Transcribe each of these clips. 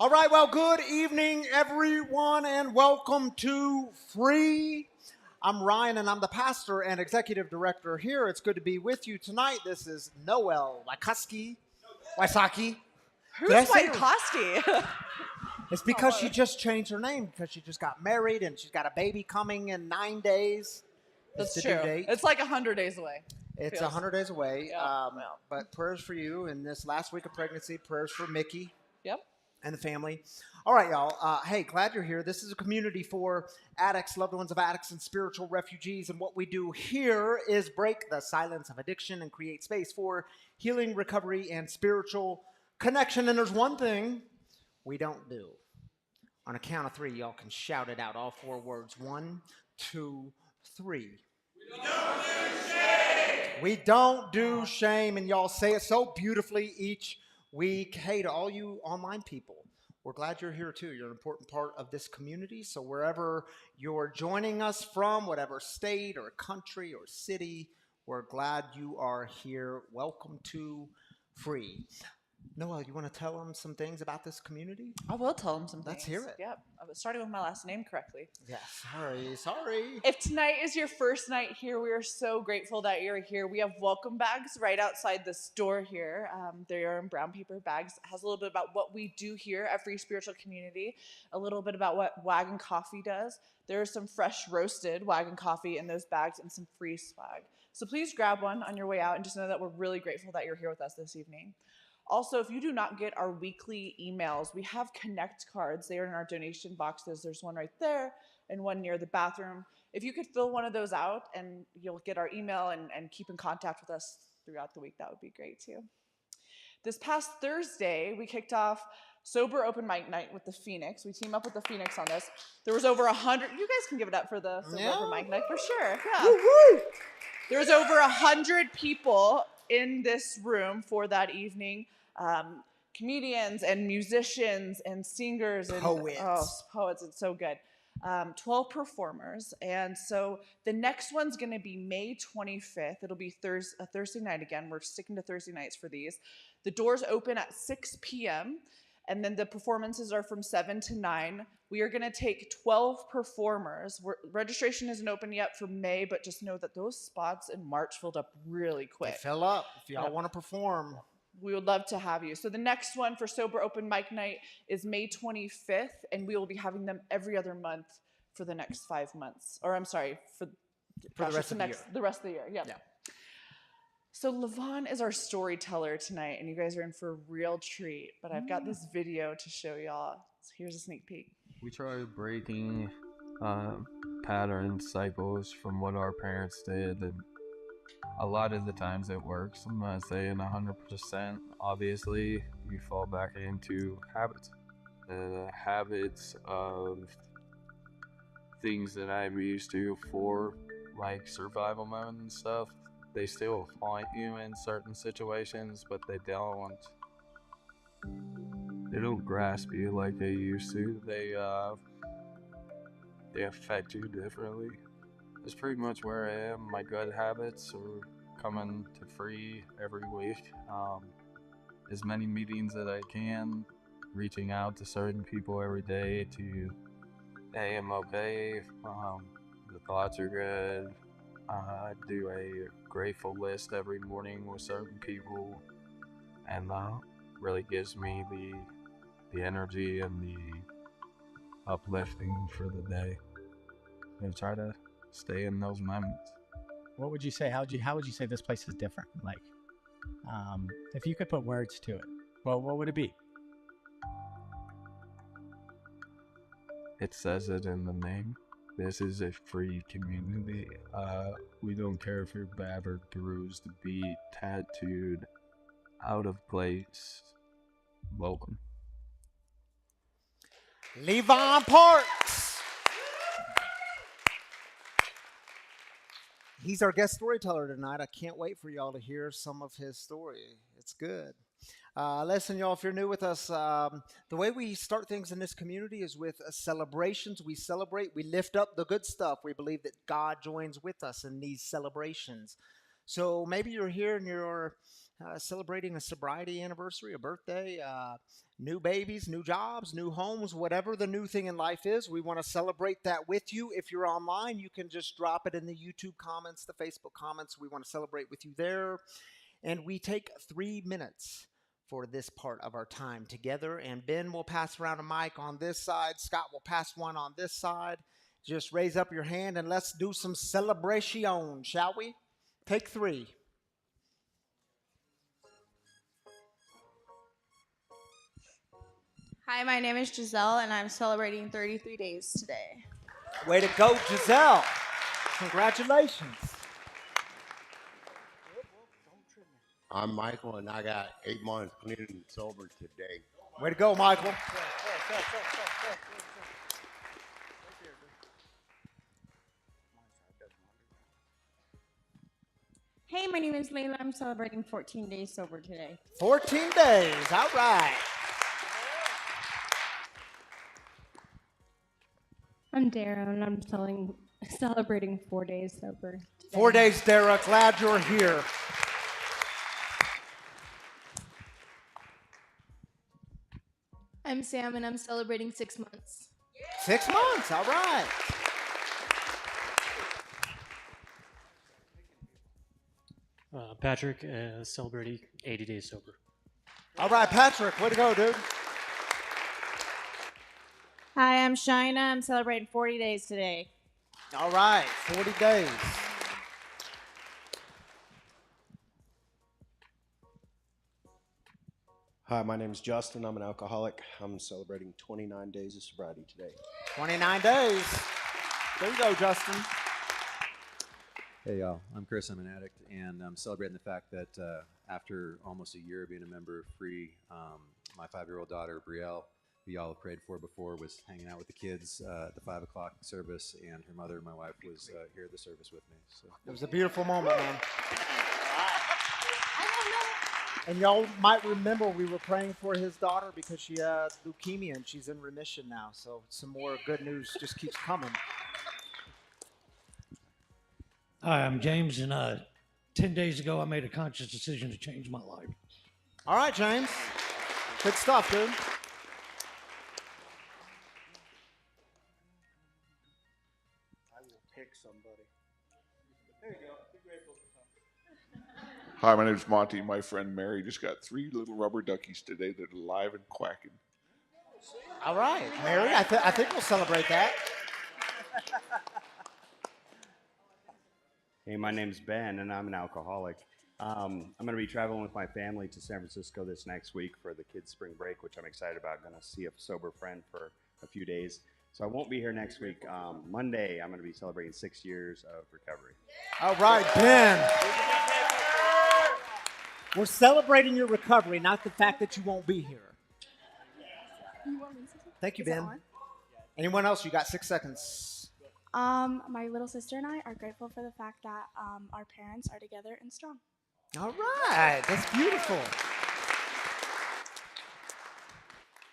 All right, well, good evening, everyone, and welcome to Free. I'm Ryan, and I'm the pastor and executive director here. It's good to be with you tonight. This is Noel Waisaki. Who's Did I say Waikoski? It's because she just changed her name because she just got married and she's got a baby coming in 9 days. That's the true. due date. It's like 100 days away. It's feels. 100 days away. Yeah. But prayers for you in this last week of pregnancy. Prayers for Mickey. Yep. And the family. All right, y'all. Hey, glad you're here. This is a community for addicts, loved ones of addicts, and spiritual refugees. And what we do here is break the silence of addiction and create space for healing, recovery, and spiritual connection. And there's one thing we don't do. On a count of three, y'all can shout it out. All four words. 1, 2, 3. We don't do shame. We don't do shame. And y'all say it so beautifully each week. Hey, to all you online people, we're glad you're here too. You're an important part of this community. So wherever you're joining us from, whatever state or country or city, we're glad you are here. Welcome to Free. Noel, you want to tell them some things about this community? I will tell them some things. Let's hear it. Yep. I was starting with my last name correctly. Yeah, sorry. If tonight is your first night here, we are so grateful that you're here. We have welcome bags right outside the store here. They are in brown paper bags. It has a little bit about what we do here at Free Spiritual Community, a little bit about what Wagon Coffee does. There is some fresh roasted Wagon Coffee in those bags and some free swag. So please grab one on your way out and just know that we're really grateful that you're here with us this evening. Also, if you do not get our weekly emails, we have Connect cards. They are in our donation boxes. There's one right there and one near the bathroom. If you could fill one of those out and you'll get our email and keep in contact with us throughout the week, that would be great too. This past Thursday, we kicked off Sober Open Mic Night with the Phoenix. We team up with the Phoenix on this. There was over 100. You guys can give it up for the Sober Open Mic Night for sure. Yeah. Woo-hoo! There was over 100 people in this room for that evening. Comedians and musicians and singers and poets. It's so good. 12 performers. And so the next one's going to be May 25th. It'll be a Thursday night again. We're sticking to Thursday nights for these. The doors open at 6 p.m. and then the performances are from 7 to 9. We are going to take 12 performers. Registration isn't open yet for May, but just know that those spots in March filled up really quick. They fill up if y'all want to perform. We would love to have you. So the next one for Sober Open Mic Night is May 25th, and we will be having them every other month for the next 5 months. Or I'm sorry, for the rest of the year. The rest of the year, yeah. So Leevon is our storyteller tonight, and you guys are in for a real treat. But I've got this video to show y'all. So here's a sneak peek. We try breaking patterns, cycles from what our parents did, and a lot of the times it works. I'm not saying 100%. Obviously, you fall back into habits. The habits of things that I'm used to for like survival mode and stuff, they still haunt you in certain situations, but they don't grasp you like they used to. They affect you differently. That's pretty much where I am. My good habits are coming to Free every week. As many meetings as I can, reaching out to certain people every day to, hey, I'm okay, the thoughts are good. I do a grateful list every morning with certain people, and really gives me the energy and the uplifting for the day. And try to stay in those moments. What would you say? How would you say this place is different? Like, if you could put words to it, well, what would it be? It says it in the name. This is a free community. We don't care if you're battered, bruised, beat, tattooed, out of place. Welcome. Leevon Parks. He's our guest storyteller tonight. I can't wait for y'all to hear some of his story. It's good. Listen, y'all, if you're new with us, the way we start things in this community is with celebrations. We celebrate. We lift up the good stuff. We believe that God joins with us in these celebrations. So maybe you're here and you're celebrating a sobriety anniversary, a birthday, new babies, new jobs, new homes, whatever the new thing in life is. We want to celebrate that with you. If you're online, you can just drop it in the YouTube comments, the Facebook comments. We want to celebrate with you there. And we take 3 minutes for this part of our time together. And Ben will pass around a mic on this side. Scott will pass one on this side. Just raise up your hand and let's do some celebration, shall we? Take 3. Hi, my name is Giselle, and I'm celebrating 33 days today. Way to go, Giselle. Congratulations. I'm Michael, and I got 8 months clean and sober today. Way to go, Michael. Hey, my name is Layla. I'm celebrating 14 days sober today. 14 days. All right. I'm Dara, and I'm celebrating 4 days sober today. 4 days, Dara. Glad you're here. I'm Sam, and I'm celebrating 6 months. 6 months. All right. Patrick, celebrating 80 days sober. All right, Patrick. Way to go, dude. Hi, I'm Shina. I'm celebrating 40 days today. All right. 40 days. Hi, my name is Justin. I'm an alcoholic. I'm celebrating 29 days of sobriety today. 29 days. There you go, Justin. Hey, y'all. I'm Chris. I'm an addict, and I'm celebrating the fact that after almost a year of being a member of Free, my 5-year-old daughter, Brielle, who y'all have prayed for before, was hanging out with the kids at the 5 o'clock service, and her mother, my wife, was here at the service with me. So It was a beautiful moment, man. And y'all might remember we were praying for his daughter because she had leukemia and she's in remission now. So some more good news just keeps coming. Hi, I'm James, and 10 days ago I made a conscious decision to change my life. All right, James. Good stuff, dude. I will pick somebody. There you go. Be grateful for something. Hi, my name is Monty. My friend Mary just got 3 little rubber duckies today that are alive and quacking. All right, Mary, I think we'll celebrate that. Hey, my name's Ben, and I'm an alcoholic. I'm going to be traveling with my family to San Francisco this next week for the kids' spring break, which I'm excited about. Going to see a sober friend for a few days. So I won't be here next week. Monday, I'm going to be celebrating 6 years of recovery. All right, Ben. We're celebrating your recovery, not the fact that you won't be here. Thank you, Ben. Anyone else? You got 6 seconds. My little sister and I are grateful for the fact that our parents are together and strong. All right. That's beautiful.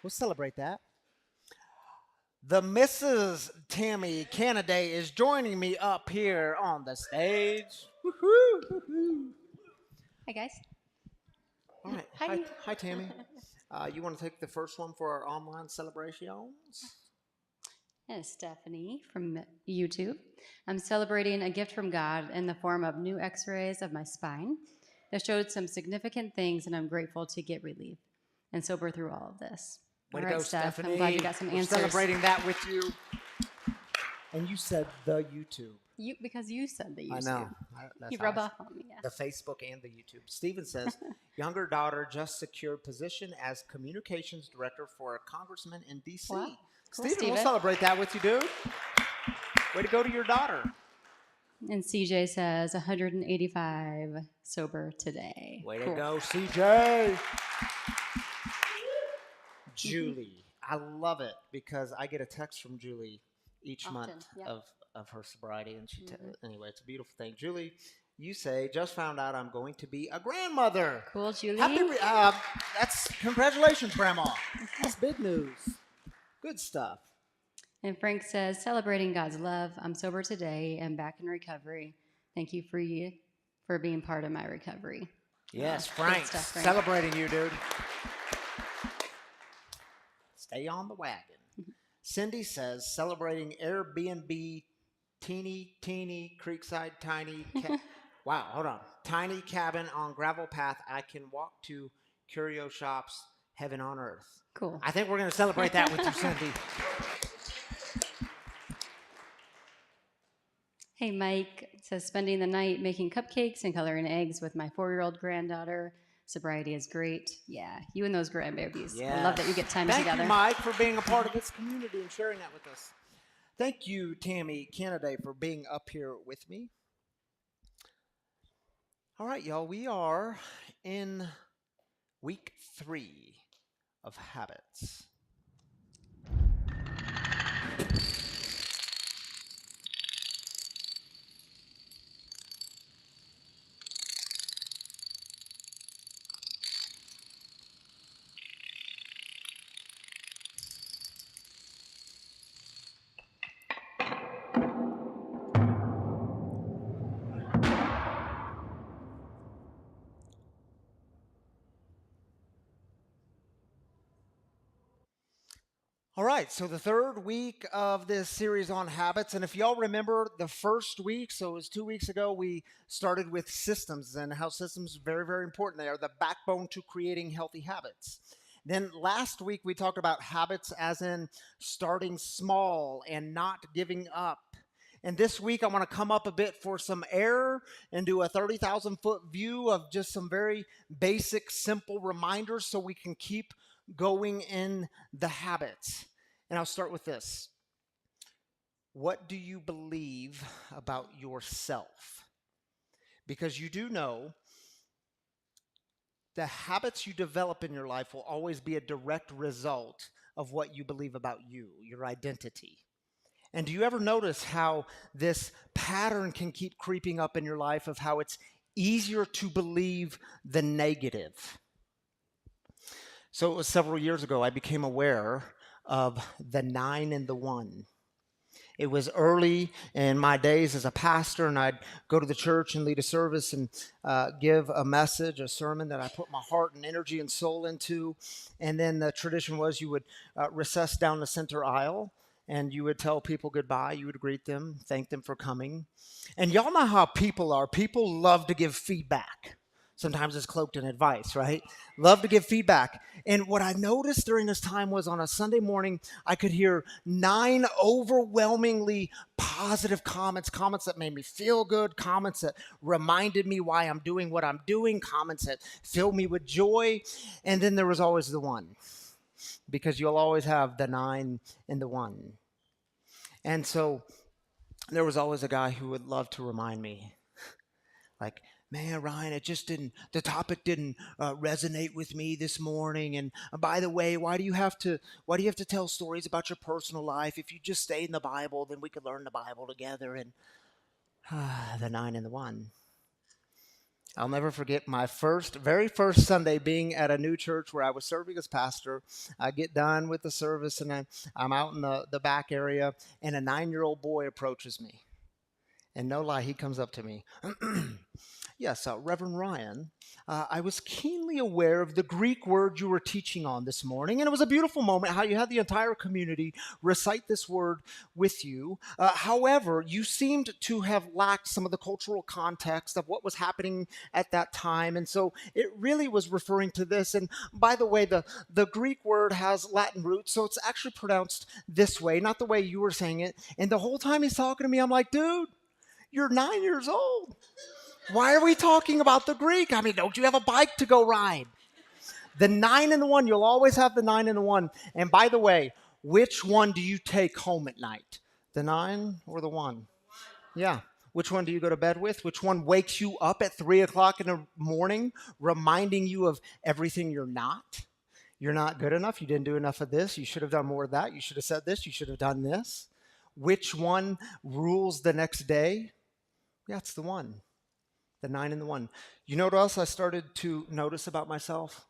We'll celebrate that. The Mrs. Tammy Canaday is joining me up here on the stage. Woo-hoo. Hi, guys. All right. Hi, Tammy. You want to take the first one for our online celebrations? Yes, Stephanie from YouTube. I'm celebrating a gift from God in the form of new x-rays of my spine that showed some significant things, and I'm grateful to get relief and sober through all of this. Way all to right, go, Steph. Stephanie. I'm glad you got some answers. Celebrating that with you. And you said the YouTube. Because you said the YouTube. I know. You rub off on me, yeah. The Facebook and the YouTube. Steven says, younger daughter just secured position as communications director for a congressman in D.C. Wow. Cool, Steven, we'll Steven. celebrate that with you, dude. Way to go to your daughter. And CJ says 185 sober today. Way Cool. to go, CJ. Julie. I love it because I get a text from Julie each Often, month yep. of her sobriety. And she anyway, it's a beautiful thing. Julie, you say, just found out I'm going to be a grandmother. Cool, Julie. That's congratulations, Grandma. That's big news. Good stuff. And Frank says, celebrating God's love. I'm sober today and back in recovery. Thank you for being part of my recovery. Yes, Good Frank, stuff, Frank. celebrating you, dude. Stay on the wagon. Cindy says, celebrating Airbnb, teeny, creekside, tiny. Wow, hold on. Tiny cabin on gravel path. I can walk to curio shops, heaven on earth. Cool. I think we're going to celebrate that with you, Cindy. Hey, Mike says, spending the night making cupcakes and coloring eggs with my 4-year-old granddaughter. Sobriety is great. Yeah, you and those grandbabies. I love that you get time together. Thank you, Mike, for being a part of this community and sharing that with us. Thank you, Tammy Kennedy, for being up here with me. All right, y'all, we are in week 3 of habits. All right, so the third week of this series on habits, and if y'all remember the first week, so it was 2 weeks ago, we started with systems and how systems are very, very important. They are the backbone to creating healthy habits. Then last week we talked about habits as in starting small and not giving up. And this week I want to come up a bit for some air and do a 30,000-foot view of just some very basic, simple reminders so we can keep going in the habits. And I'll start with this. What do you believe about yourself? Because you do know the habits you develop in your life will always be a direct result of what you believe about you, your identity. And do you ever notice how this pattern can keep creeping up in your life of how it's easier to believe the negative? So it was several years ago I became aware of the 9 and the 1. It was early in my days as a pastor, and I'd go to the church and lead a service and give a message, a sermon that I put my heart and energy and soul into. And then the tradition was you would recess down the center aisle, and you would tell people goodbye. You would greet them, thank them for coming. And y'all know how people are. People love to give feedback. Sometimes it's cloaked in advice, right? Love to give feedback. And what I noticed during this time was on a Sunday morning, I could hear 9 overwhelmingly positive comments that made me feel good, comments that reminded me why I'm doing what I'm doing, comments that filled me with joy. And then there was always the 1, because you'll always have the 9 and the 1. And so there was always a guy who would love to remind me, like, man, Ryan, the topic didn't resonate with me this morning. And by the way, why do you have to tell stories about your personal life? If you just stay in the Bible, then we could learn the Bible together. And the 9 and the 1. I'll never forget my very first Sunday being at a new church where I was serving as pastor. I get done with the service and I'm out in the back area, and a 9-year-old boy approaches me. And no lie, he comes up to me. Yes, Reverend Ryan, I was keenly aware of the Greek word you were teaching on this morning, and it was a beautiful moment how you had the entire community recite this word with you. However, you seemed to have lacked some of the cultural context of what was happening at that time, and so it really was referring to this. And by the way, the Greek word has Latin roots, so it's actually pronounced this way, not the way you were saying it. And the whole time he's talking to me, I'm like, dude, you're 9 years old. Why are we talking about the Greek? I mean, don't you have a bike to go ride? The 9 and the 1, you'll always have the 9 and the 1. And by the way, which one do you take home at night? The 9 or the 1? Yeah. Which one do you go to bed with? Which one wakes you up at 3 o'clock in the morning, reminding you of everything you're not? You're not good enough. You didn't do enough of this. You should have done more of that. You should have said this. You should have done this. Which one rules the next day? Yeah, it's the 1. The 9 and the 1. You know what else I started to notice about myself?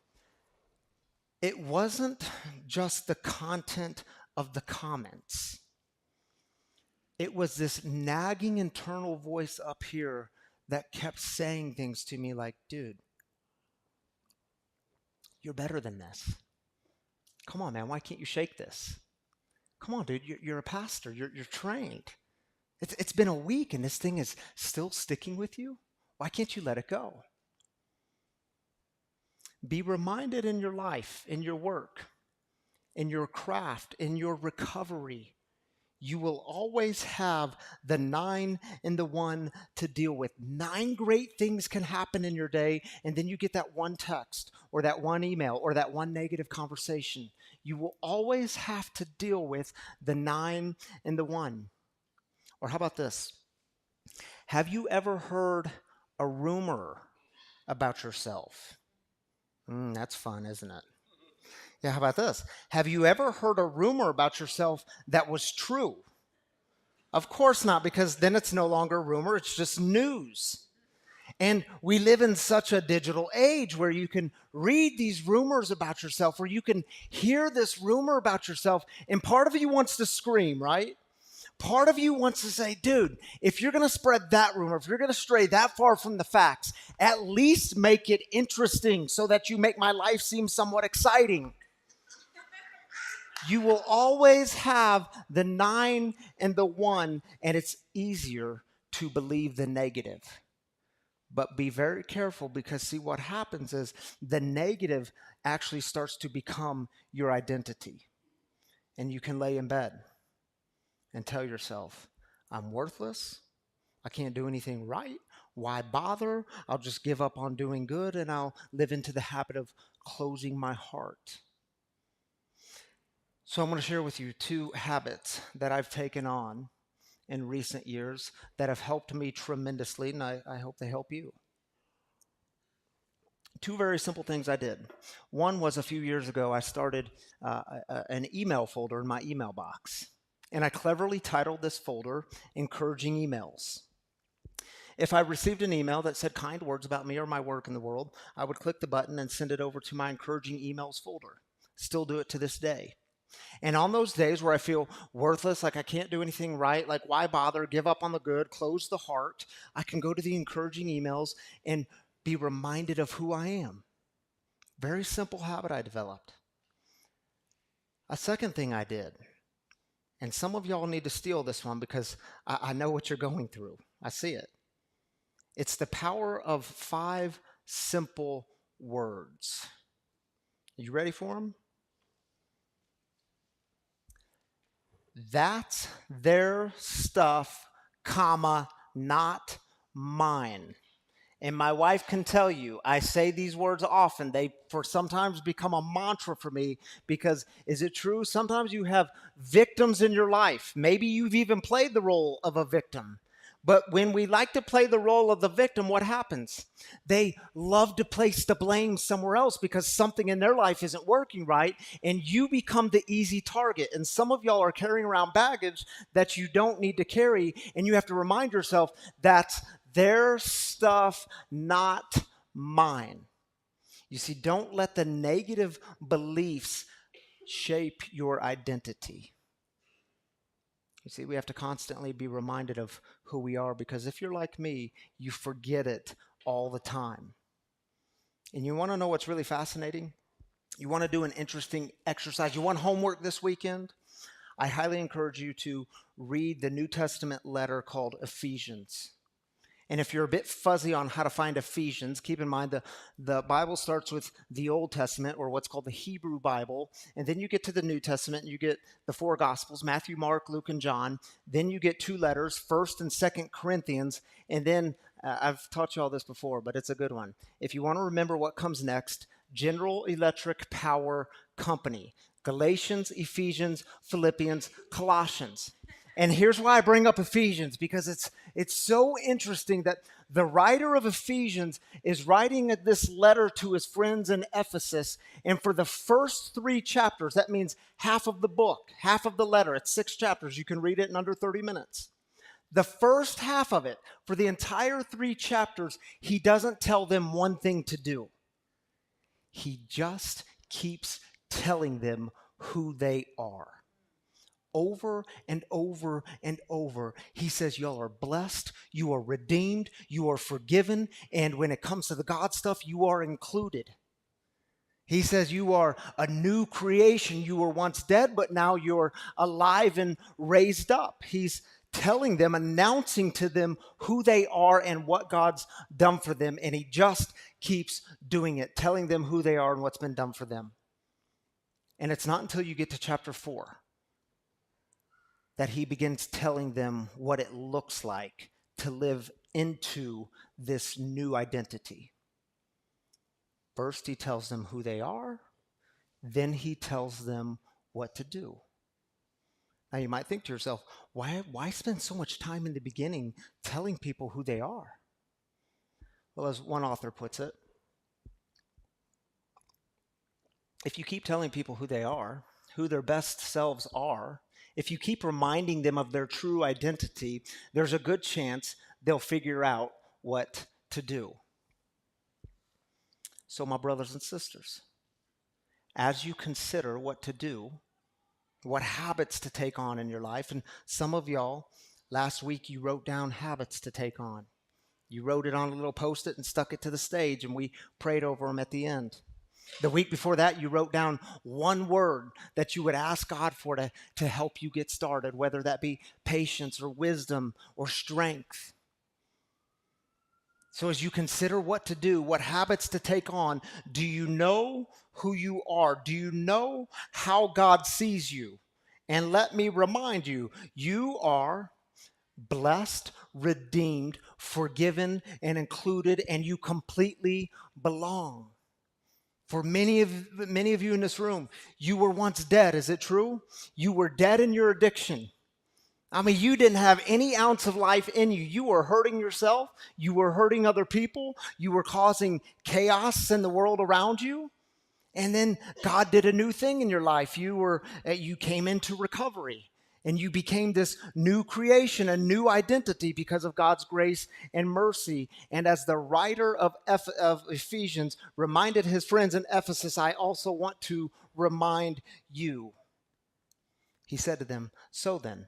It wasn't just the content of the comments. It was this nagging internal voice up here that kept saying things to me like, dude, You're better than this. Come on, man. Why can't you shake this? Come on, dude. You're a pastor. You're trained. It's been a week and this thing is still sticking with you. Why can't you let it go? Be reminded in your life, in your work, in your craft, in your recovery, you will always have the 9 and the 1 to deal with. 9 great things can happen in your day, and then you get that one text or that one email or that one negative conversation. You will always have to deal with the 9 and the 1. Or how about this? Have you ever heard a rumor about yourself? That's fun, isn't it? Yeah, how about this? Have you ever heard a rumor about yourself that was true? Of course not, because then it's no longer a rumor, it's just news. And we live in such a digital age where you can read these rumors about yourself, or you can hear this rumor about yourself, and part of you wants to scream, right? Part of you wants to say, dude, if you're going to spread that rumor, if you're going to stray that far from the facts, at least make it interesting so that you make my life seem somewhat exciting. You will always have the 9 and the 1, and it's easier to believe the negative. But be very careful, because see, what happens is the negative actually starts to become your identity. And you can lay in bed and tell yourself, I'm worthless. I can't do anything right. Why bother? I'll just give up on doing good, and I'll live into the habit of closing my heart. So I'm going to share with you 2 habits that I've taken on in recent years that have helped me tremendously, and I hope they help you. 2 very simple things I did. One was a few years ago, I started an email folder in my email box. And I cleverly titled this folder, Encouraging Emails. If I received an email that said kind words about me or my work in the world, I would click the button and send it over to my Encouraging Emails folder. Still do it to this day. And on those days where I feel worthless, like I can't do anything right, like why bother, give up on the good, close the heart, I can go to the Encouraging Emails and be reminded of who I am. Very simple habit I developed. A second thing I did, and some of y'all need to steal this one because I know what you're going through. I see it. It's the power of 5 simple words. You ready for them? That's their stuff, comma, not mine. And my wife can tell you, I say these words often. They sometimes become a mantra for me because, is it true? Sometimes you have victims in your life. Maybe you've even played the role of a victim. But when we like to play the role of the victim, what happens? They love to place the blame somewhere else because something in their life isn't working right, and you become the easy target. And some of y'all are carrying around baggage that you don't need to carry, and you have to remind yourself that's their stuff, not mine. You see, don't let the negative beliefs shape your identity. You see, we have to constantly be reminded of who we are, because if you're like me, you forget it all the time. And you want to know what's really fascinating? You want to do an interesting exercise? You want homework this weekend? I highly encourage you to read the New Testament letter called Ephesians. And if you're a bit fuzzy on how to find Ephesians, keep in mind the Bible starts with the Old Testament, or what's called the Hebrew Bible, and then you get to the New Testament, and you get the 4 Gospels, Matthew, Mark, Luke, and John. Then you get 2 letters, 1st and 2nd Corinthians, and then, I've taught you all this before, but it's a good one. If you want to remember what comes next, General Electric Power Company, Galatians, Ephesians, Philippians, Colossians. And here's why I bring up Ephesians, because it's so interesting that the writer of Ephesians is writing this letter to his friends in Ephesus. And for the first 3 chapters, that means half of the book, half of the letter. It's 6 chapters. You can read it in under 30 minutes. The first half of it, for the entire 3 chapters, he doesn't tell them one thing to do. He just keeps telling them who they are. Over and over and over, he says, y'all are blessed, you are redeemed, you are forgiven, and when it comes to the God stuff, you are included. He says you are a new creation. You were once dead, but now you're alive and raised up. He's telling them, announcing to them who they are and what God's done for them. And he just keeps doing it, telling them who they are and what's been done for them. And it's not until you get to chapter 4 that he begins telling them what it looks like to live into this new identity. First, he tells them who they are. Then he tells them what to do. Now, you might think to yourself, why spend so much time in the beginning telling people who they are? Well, as one author puts it, if you keep telling people who they are, who their best selves are, if you keep reminding them of their true identity, there's a good chance they'll figure out what to do. So, my brothers and sisters, as you consider what to do, what habits to take on in your life, and some of y'all, last week you wrote down habits to take on. You wrote it on a little Post-it and stuck it to the stage, and we prayed over them at the end. The week before that, you wrote down one word that you would ask God for to help you get started, whether that be patience or wisdom or strength. So as you consider what to do, what habits to take on, do you know who you are? Do you know how God sees you? And let me remind you, you are blessed, redeemed, forgiven, and included, and you completely belong. For many of you in this room, you were once dead. Is it true? You were dead in your addiction. I mean, you didn't have any ounce of life in you. You were hurting yourself. You were hurting other people. You were causing chaos in the world around you. And then God did a new thing in your life. You came into recovery. And you became this new creation, a new identity because of God's grace and mercy. And as the writer of Ephesians reminded his friends in Ephesus, I also want to remind you. He said to them, so then,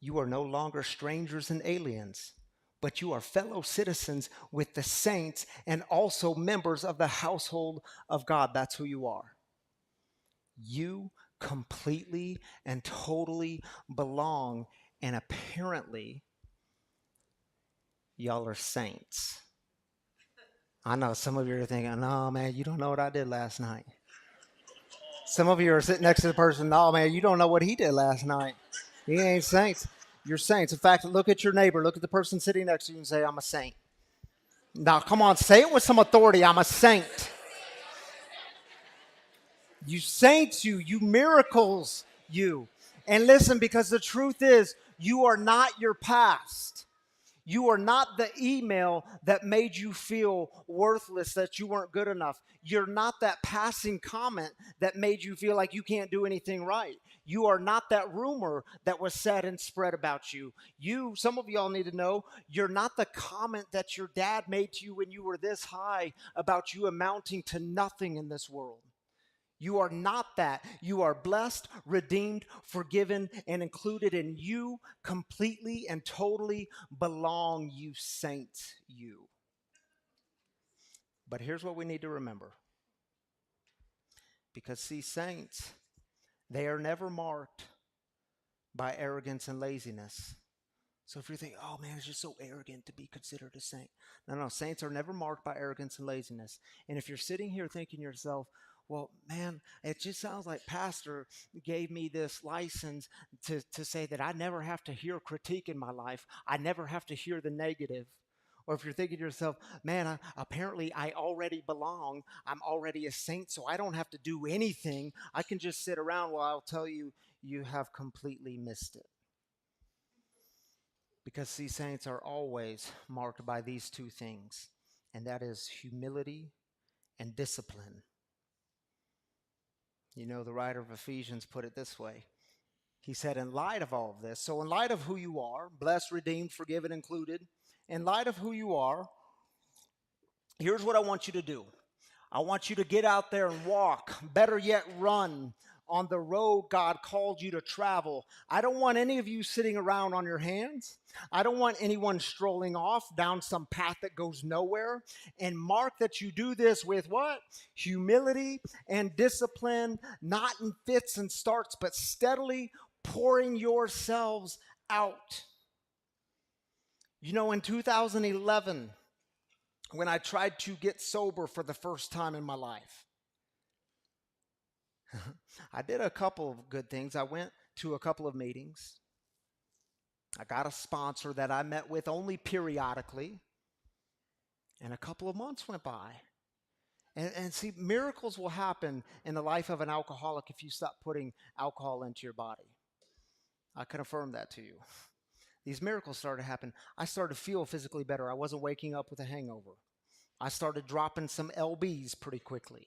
you are no longer strangers and aliens, but you are fellow citizens with the saints and also members of the household of God. That's who you are. You completely and totally belong, and apparently, y'all are saints. I know some of you are thinking, no, man, you don't know what I did last night. Some of you are sitting next to the person, no, man, you don't know what he did last night. He ain't saints. You're saints. In fact, look at your neighbor. Look at the person sitting next to you and say, I'm a saint. Now, come on, say it with some authority. I'm a saint. You saints, you miracles, you. And listen, because the truth is, you are not your past. You are not the email that made you feel worthless, that you weren't good enough. You're not that passing comment that made you feel like you can't do anything right. You are not that rumor that was said and spread about you. Some of y'all need to know, you're not the comment that your dad made to you when you were this high about you amounting to nothing in this world. You are not that. You are blessed, redeemed, forgiven, and included, and you completely and totally belong, you saint, you. But here's what we need to remember. Because, see, saints, they are never marked by arrogance and laziness. So if you're thinking, oh man, it's just so arrogant to be considered a saint. No, saints are never marked by arrogance and laziness. And if you're sitting here thinking to yourself, well, man, it just sounds like Pastor gave me this license to say that I never have to hear critique in my life. I never have to hear the negative. Or if you're thinking to yourself, man, apparently I already belong. I'm already a saint, so I don't have to do anything. I can just sit around. Well, I'll tell you, you have completely missed it. Because, see, saints are always marked by these two things, and that is humility and discipline. You know, the writer of Ephesians put it this way. He said, in light of all of this, so in light of who you are, blessed, redeemed, forgiven, included, in light of who you are, here's what I want you to do. I want you to get out there and walk, better yet run, on the road God called you to travel. I don't want any of you sitting around on your hands. I don't want anyone strolling off down some path that goes nowhere. And mark that you do this with what? Humility and discipline, not in fits and starts, but steadily pouring yourselves out. You know, in 2011, when I tried to get sober for the first time in my life, I did a couple of good things. I went to a couple of meetings. I got a sponsor that I met with only periodically, and a couple of months went by. And see, miracles will happen in the life of an alcoholic if you stop putting alcohol into your body. I can affirm that to you. These miracles started to happen. I started to feel physically better. I wasn't waking up with a hangover. I started dropping some LBs pretty quickly.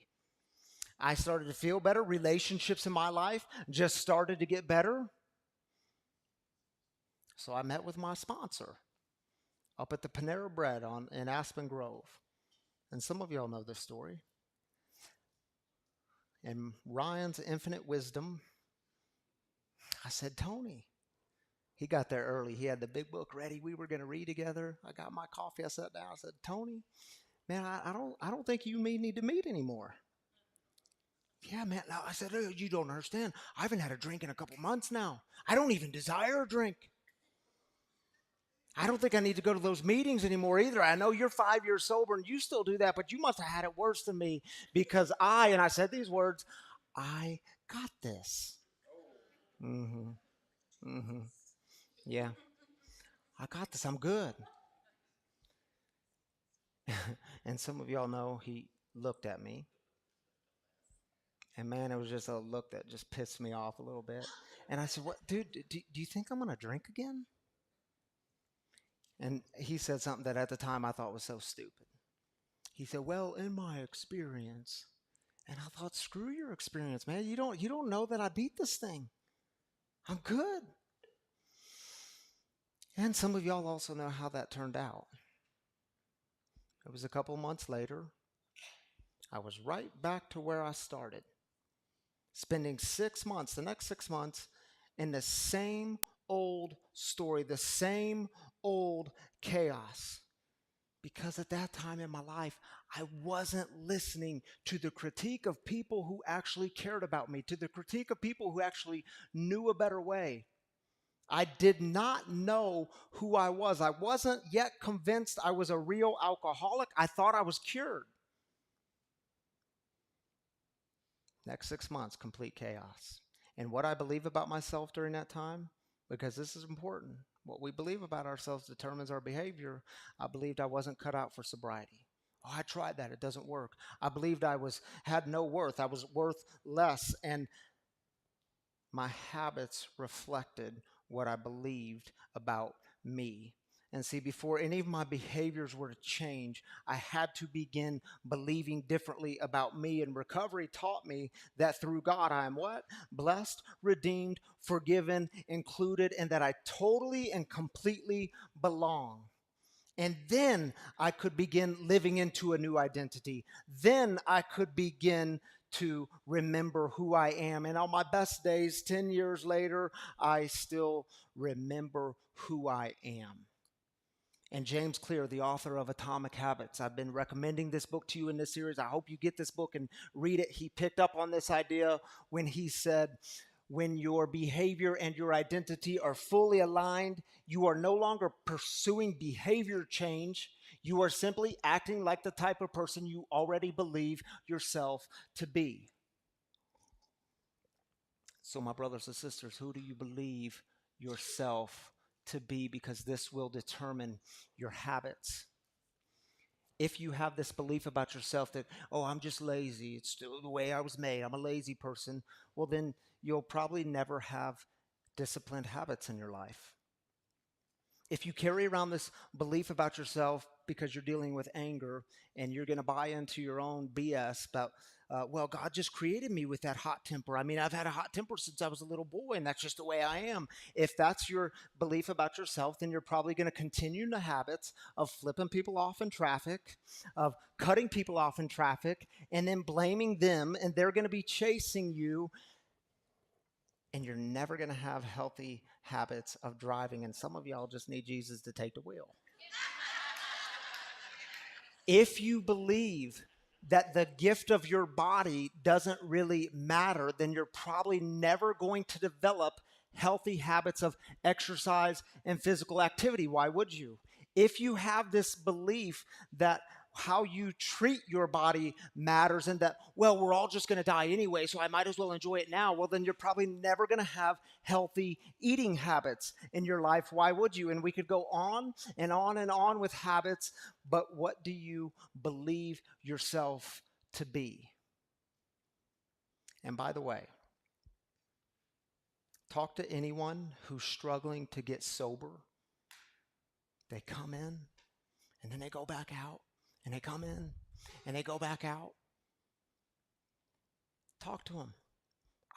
I started to feel better. Relationships in my life just started to get better. So I met with my sponsor up at the Panera Bread in Aspen Grove. And some of y'all know this story. In Ryan's infinite wisdom, I said, Tony. He got there early. He had the big book ready. We were going to read together. I got my coffee. I sat down. I said, Tony, man, I don't think you and me need to meet anymore. Yeah, man. No, I said, oh, you don't understand. I haven't had a drink in a couple months now. I don't even desire a drink. I don't think I need to go to those meetings anymore either. I know you're 5 years sober and you still do that, but you must have had it worse than me because and I said these words, I got this. Yeah, I got this. I'm good. And some of y'all know he looked at me. And man, it was just a look that just pissed me off a little bit. And I said, "What, dude, do you think I'm going to drink again?" And he said something that at the time I thought was so stupid. He said, well, in my experience. And I thought, screw your experience, man. You don't know that I beat this thing. I'm good. And some of y'all also know how that turned out. It was a couple months later. I was right back to where I started. Spending 6 months, the next 6 months, in the same old story, the same old chaos. Because at that time in my life, I wasn't listening to the critique of people who actually cared about me, to the critique of people who actually knew a better way. I did not know who I was. I wasn't yet convinced I was a real alcoholic. I thought I was cured. Next 6 months, complete chaos. And what I believe about myself during that time, because this is important, what we believe about ourselves determines our behavior. I believed I wasn't cut out for sobriety. Oh, I tried that. It doesn't work. I believed I had no worth. I was worth less. And my habits reflected what I believed about me. And see, before any of my behaviors were to change, I had to begin believing differently about me. And recovery taught me that through God, I am what? Blessed, redeemed, forgiven, included, and that I totally and completely belong. And then I could begin living into a new identity. Then I could begin to remember who I am. And on my best days, 10 years later, I still remember who I am. And James Clear, the author of Atomic Habits, I've been recommending this book to you in this series. I hope you get this book and read it. He picked up on this idea when he said, when your behavior and your identity are fully aligned, you are no longer pursuing behavior change. You are simply acting like the type of person you already believe yourself to be. So my brothers and sisters, who do you believe yourself to be? Because this will determine your habits. If you have this belief about yourself that, oh, I'm just lazy, it's still the way I was made, I'm a lazy person, well, then you'll probably never have disciplined habits in your life. If you carry around this belief about yourself because you're dealing with anger and you're going to buy into your own BS about, well, God just created me with that hot temper. I mean, I've had a hot temper since I was a little boy, and that's just the way I am. If that's your belief about yourself, then you're probably going to continue in the habits of flipping people off in traffic, of cutting people off in traffic, and then blaming them, and they're going to be chasing you and you're never going to have healthy habits of driving. And some of y'all just need Jesus to take the wheel. If you believe that the gift of your body doesn't really matter, then you're probably never going to develop healthy habits of exercise and physical activity. Why would you? If you have this belief that how you treat your body matters and that, well, we're all just going to die anyway, so I might as well enjoy it now, well, then you're probably never going to have healthy eating habits in your life. Why would you? And we could go on and on and on with habits, but what do you believe yourself to be? And by the way, talk to anyone who's struggling to get sober. They come in and then they go back out. And they come in and they go back out. Talk to them.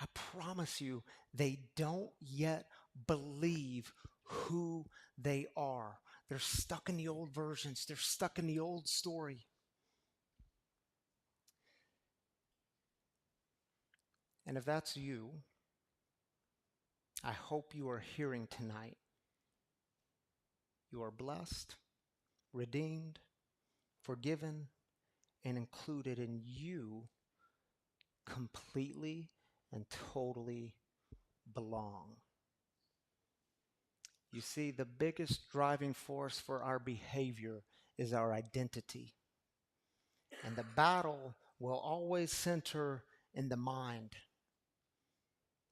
I promise you, they don't yet believe who they are. They're stuck in the old versions. They're stuck in the old story. And if that's you, I hope you are hearing tonight. You are blessed, redeemed, forgiven, and included, and you completely and totally belong. You see, the biggest driving force for our behavior is our identity. And the battle will always center in the mind.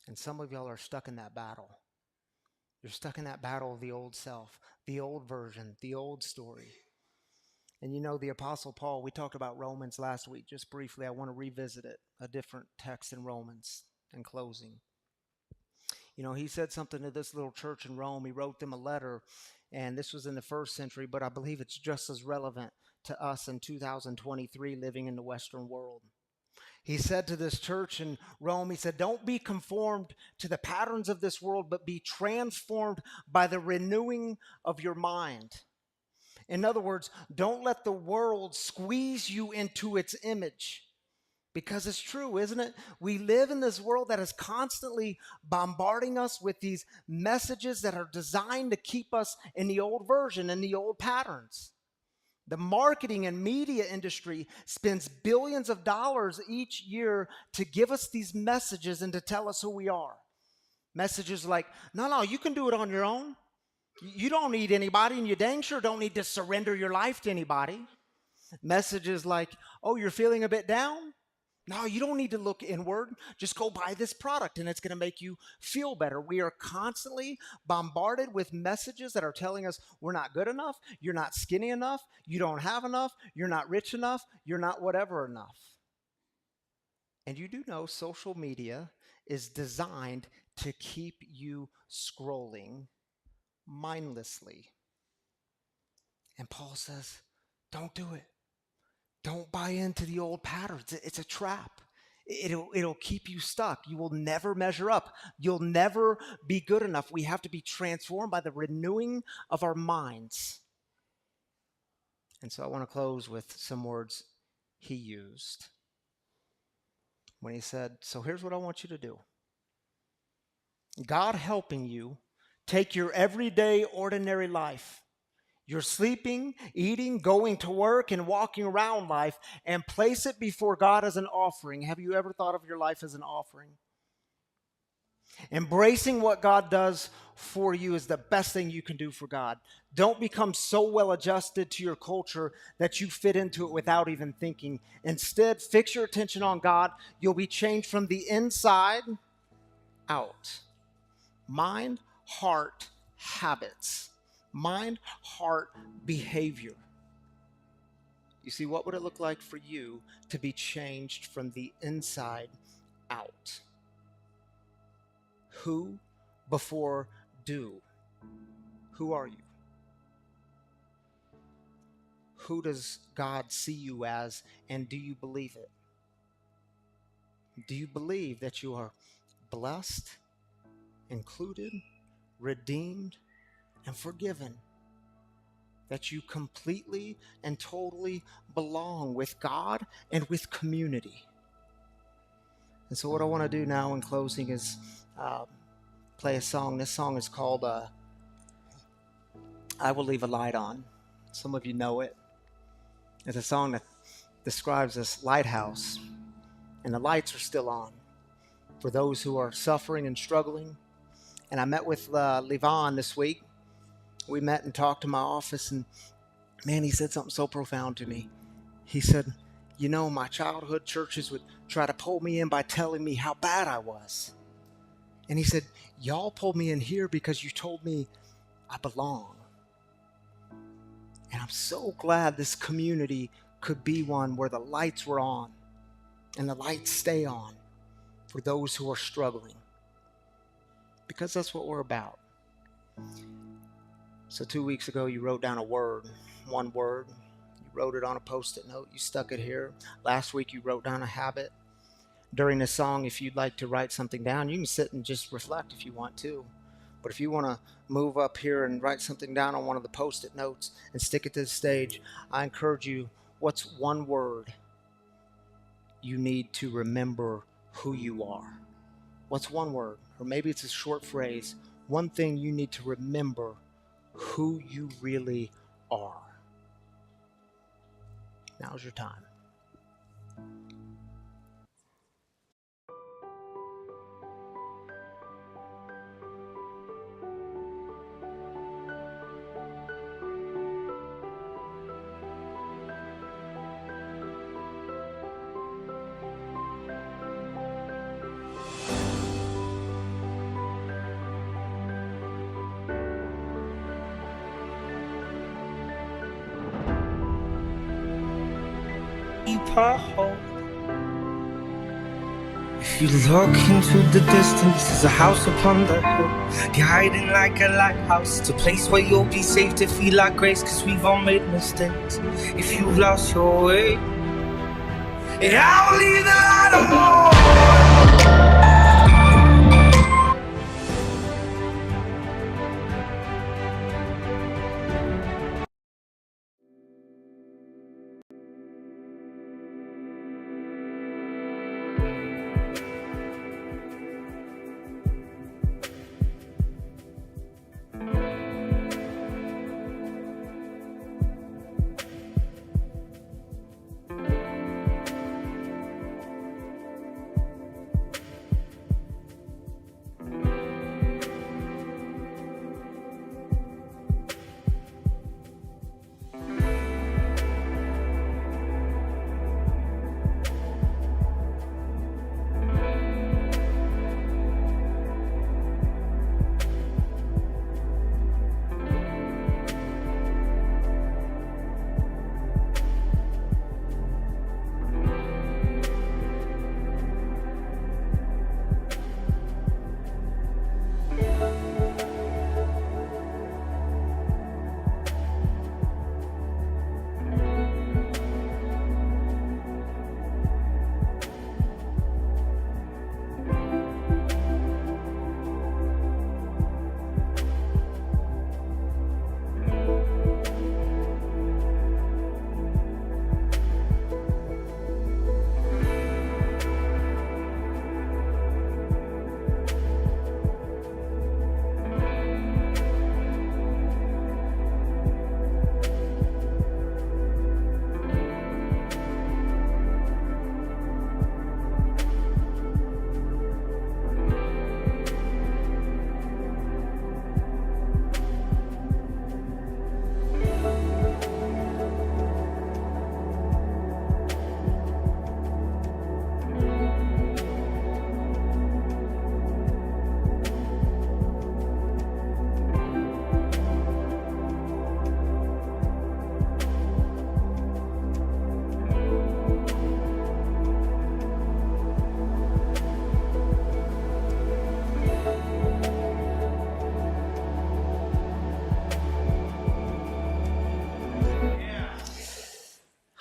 And some of y'all are stuck in that battle. You're stuck in that battle of the old self, the old version, the old story. And you know, the Apostle Paul, we talked about Romans last week, just briefly. I want to revisit it, a different text in Romans in closing. You know, he said something to this little church in Rome. He wrote them a letter, and this was in the first century, but I believe it's just as relevant to us in 2023 living in the Western world. He said to this church in Rome, he said, don't be conformed to the patterns of this world, but be transformed by the renewing of your mind. In other words, don't let the world squeeze you into its image. Because it's true, isn't it? We live in this world that is constantly bombarding us with these messages that are designed to keep us in the old version, in the old patterns. The marketing and media industry spends billions of dollars each year to give us these messages and to tell us who we are. Messages like, no, you can do it on your own. You don't need anybody, and you dang sure don't need to surrender your life to anybody. Messages like, oh, you're feeling a bit down? No, you don't need to look inward. Just go buy this product, and it's going to make you feel better. We are constantly bombarded with messages that are telling us we're not good enough, you're not skinny enough, you don't have enough, you're not rich enough, you're not whatever enough. And you do know social media is designed to keep you scrolling mindlessly. And Paul says, don't do it. Don't buy into the old patterns. It's a trap. It'll keep you stuck. You will never measure up. You'll never be good enough. We have to be transformed by the renewing of our minds. And so I want to close with some words he used when he said, so here's what I want you to do. God helping you take your everyday, ordinary life, your sleeping, eating, going to work, and walking around life, and place it before God as an offering. Have you ever thought of your life as an offering? Embracing what God does for you is the best thing you can do for God. Don't become so well adjusted to your culture that you fit into it without even thinking. Instead, fix your attention on God. You'll be changed from the inside out. Mind, heart, habits. Mind, heart, behavior. You see, what would it look like for you to be changed from the inside out? Who before do? Who are you? Who does God see you as, and do you believe it? Do you believe that you are blessed, included, redeemed, and forgiven? That you completely and totally belong with God and with community? And so what I want to do now in closing is play a song. This song is called I Will Leave a Light On. Some of you know it. It's a song that describes this lighthouse, and the lights are still on for those who are suffering and struggling. And I met with Leevon this week. We met and talked to my office, and man, he said something so profound to me. He said, you know, my childhood churches would try to pull me in by telling me how bad I was. And he said, y'all pulled me in here because you told me I belong. And I'm so glad this community could be one where the lights were on and the lights stay on for those who are struggling, because that's what we're about. So 2 weeks ago, you wrote down a word, one word. You wrote it on a Post-it note. You stuck it here. Last week, you wrote down a habit. During this song, if you'd like to write something down, you can sit and just reflect if you want to. But if you want to move up here and write something down on one of the Post-it notes and stick it to the stage, I encourage you, what's one word you need to remember who you are? What's one word? Or maybe it's a short phrase. One thing you need to remember who you really are. Now's your time. Pothole. If you look into the distance, there's a house upon the hill. You're hiding like a lighthouse. It's a place where you'll be safe to feel like grace, cause we've all made mistakes. If you've lost your way, and I will leave the light on.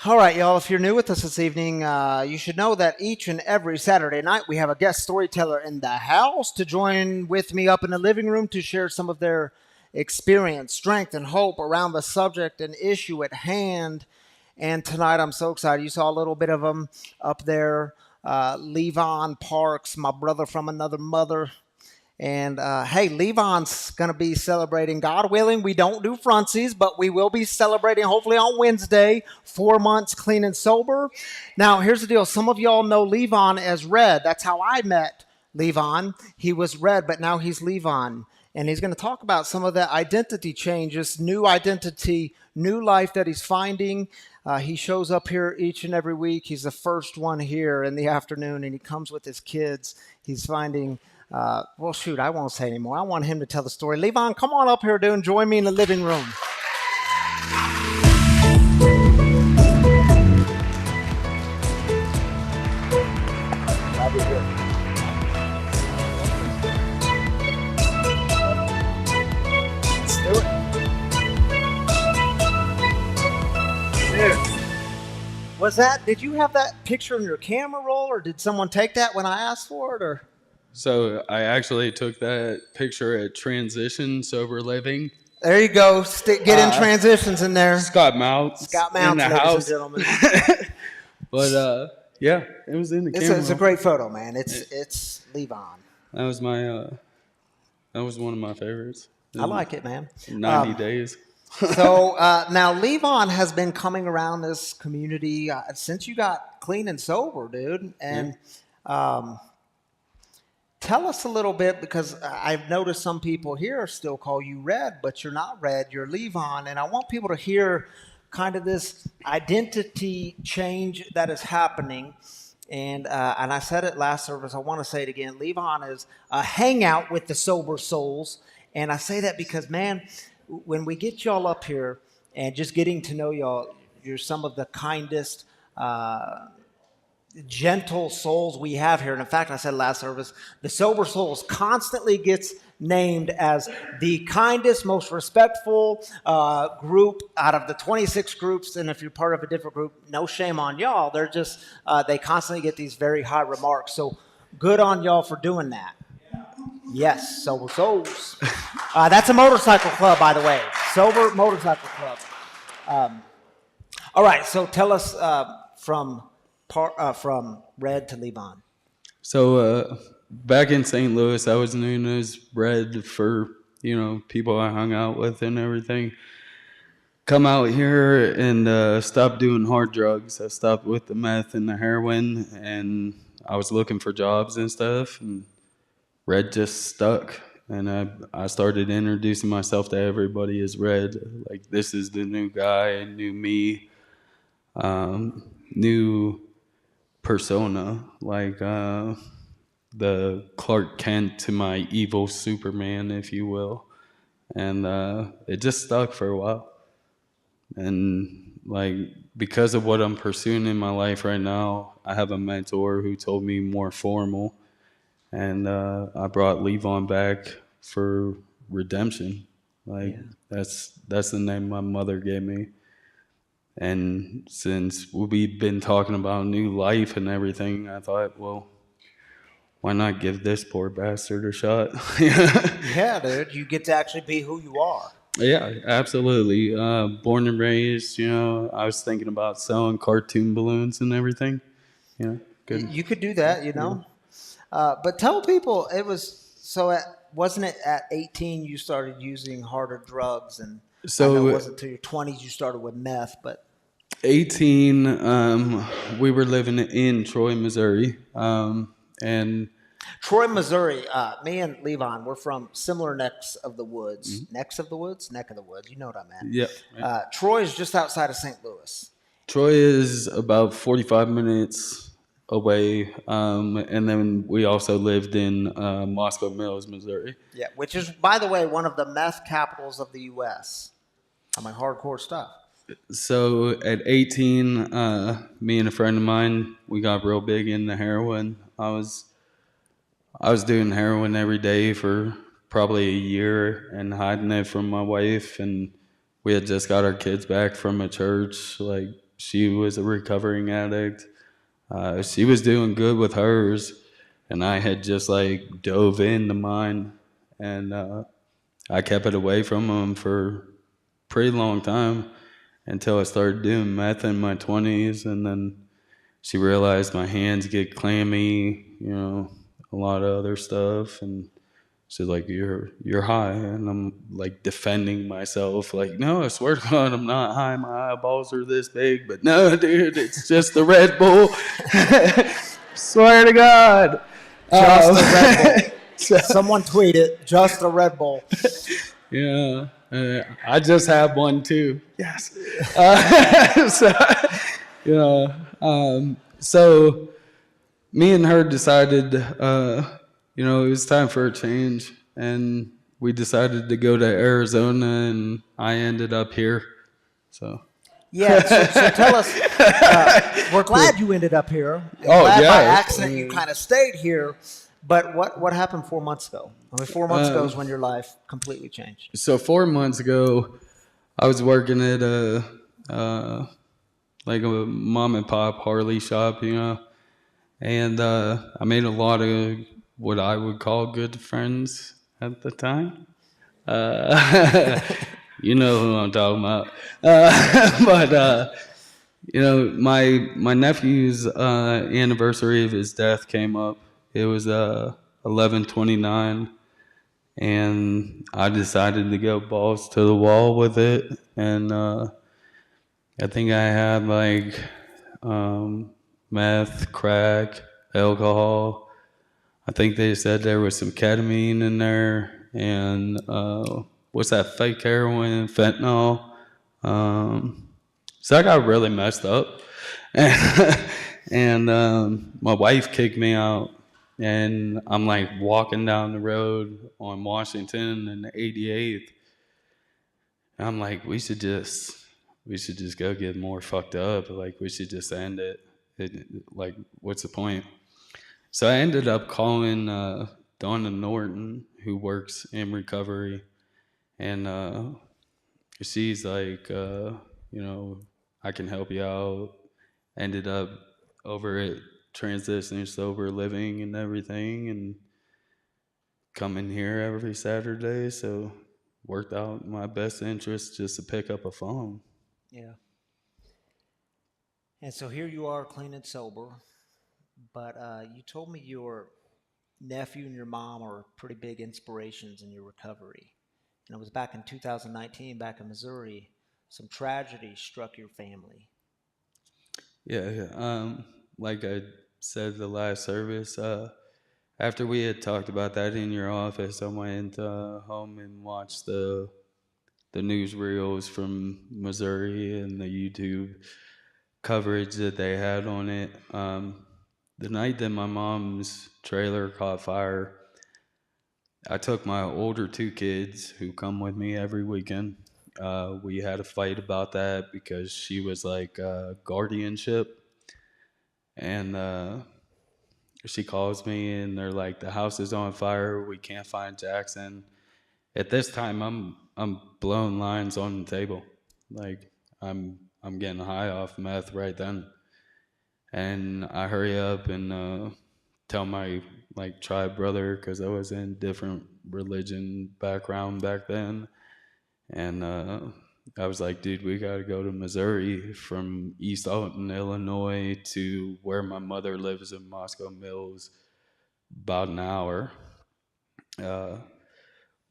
All right, y'all, if you're new with us this evening, you should know that each and every Saturday night we have a guest storyteller in the house to join with me up in the living room to share some of their experience, strength, and hope around the subject and issue at hand. And tonight I'm so excited. You saw a little bit of them up there. Leevon Parks, my brother from another mother. And hey, Leevon's going to be celebrating, God willing. We don't do frontsies, but we will be celebrating hopefully on Wednesday, 4 months clean and sober. Now, here's the deal. Some of y'all know Leevon as Red. That's how I met Leevon. He was Red, but now he's Leevon. And he's going to talk about some of the identity changes, new identity, new life that he's finding. He shows up here each and every week. He's the first one here in the afternoon, and he comes with his kids. He's finding... well, shoot, I won't say anymore. I want him to tell the story. Leevon, come on up here, dude, and join me in the living room. Glad you're here. Let's do it. Dude, did you have that picture in your camera roll, or did someone take that when I asked for it, or? So I actually took that picture at Transition Sober Living. There you go. Get in transitions in there. Scott Mounts. Scott Mounts, in the ladies house. and gentlemen. But yeah, it was in the camera. It's a great photo, man. It's Leevon. That was my that was one of my favorites. I like it, man. 90 days. So now Leevon has been coming around this community since you got clean and sober, dude. And tell us a little bit, because I've noticed some people here still call you Red, but you're not Red, you're Leevon. And I want people to hear kind of this identity change that is happening. And I said it last service, I want to say it again. Leevon is a hangout with the sober souls. And I say that because, man, when we get y'all up here and just getting to know y'all, you're some of the kindest, gentle souls we have here. And in fact, I said last service, the Sober Souls constantly gets named as the kindest, most respectful group out of the 26 groups. And if you're part of a different group, no shame on y'all. They're just, they constantly get these very high remarks. So good on y'all for doing that. Yes, Sober Souls. That's a motorcycle club, by the way. Sober Motorcycle Club. All right, so tell us from Red to Leevon. So back in St. Louis, I was known as Red for, people I hung out with and everything. Come out here and stopped doing hard drugs. I stopped with the meth and the heroin, and I was looking for jobs and stuff, and Red just stuck. And I started introducing myself to everybody as Red. Like, this is the new guy, new me, new persona, like the Clark Kent to my evil Superman, if you will. And it just stuck for a while. And like, because of what I'm pursuing in my life right now, I have a mentor who told me more formal. And I brought Leevon back for redemption. Like, that's the name my mother gave me. And since we've been talking about new life and everything, I thought, well, why not give this poor bastard a shot? Yeah, dude, you get to actually be who you are. Yeah, absolutely. Born and raised, I was thinking about selling cartoon balloons and everything. Good. You could do that, But tell people, wasn't it at 18 you started using harder drugs, and so I know it wasn't until your 20s you started with meth, but 18, we were living in Troy, Missouri, and Troy, Missouri. Me and Leevon, we're from similar necks of the woods. Mm-hmm. Neck of the woods. You know what I meant. Yeah. Troy is just outside of St. Louis. Troy is about 45 minutes away, and then we also lived in Moscow Mills, Missouri. Yeah, which is, by the way, one of the meth capitals of the U.S. I mean, hardcore stuff. So at 18, me and a friend of mine, we got real big into heroin. I was doing heroin every day for probably a year and hiding it from my wife, and we had just got our kids back from a church. Like, she was a recovering addict. She was doing good with hers, and I had just dove into mine, and I kept it away from them for a pretty long time until I started doing meth in my 20s, and then she realized my hands get clammy, a lot of other stuff, and she's like, you're high. And I'm like defending myself, like, no, I swear to God, I'm not high. My eyeballs are this big. But no, dude, it's just the Red Bull. Swear to God. Just a Red Bull. So- Someone tweeted, just a Red Bull. Yeah. I just have one too. Yes. So me and her decided, it was time for a change, and we decided to go to Arizona, and I ended up here. So. Yeah, so tell us, we're glad you ended up here. And glad by accident you kind of stayed here. But what happened 4 months ago? I mean, 4 months ago is when your life completely changed. So 4 months ago, I was working at a mom and pop Harley shop, and I made a lot of what I would call good friends at the time. You know who I'm talking about. My nephew's anniversary of his death came up. It was 11/29, and I decided to go balls to the wall with it. And I think I had meth, crack, alcohol. I think they said there was some ketamine in there, and what's that, fake heroin, fentanyl. So I got really messed up, and my wife kicked me out, and I'm like walking down the road on Washington and the 88th. And I'm like, we should just go get more fucked up. Like, we should just end it. Like, what's the point? So I ended up calling Donna Norton, who works in recovery, and she's like, I can help you out. Ended up over at Transitioning Sober Living and everything, and coming here every Saturday. So worked out in my best interest just to pick up a phone. Yeah. And so here you are, clean and sober. But you told me your nephew and your mom are pretty big inspirations in your recovery. And it was back in 2019, back in Missouri, some tragedy struck your family. Yeah. Like I said the last service, after we had talked about that in your office, I went home and watched the newsreels from Missouri and the YouTube coverage that they had on it. The night that my mom's trailer caught fire, I took my older two kids who come with me every weekend. We had a fight about that because she was like guardianship. And she calls me and they're like, the house is on fire. We can't find Jackson. At this time, I'm blowing lines on the table. Like, I'm getting high off meth right then. And I hurry up and tell my tribe brother, because I was in different religion background back then. And I was like, dude, we got to go to Missouri from East Alton, Illinois to where my mother lives in Moscow Mills, about an hour.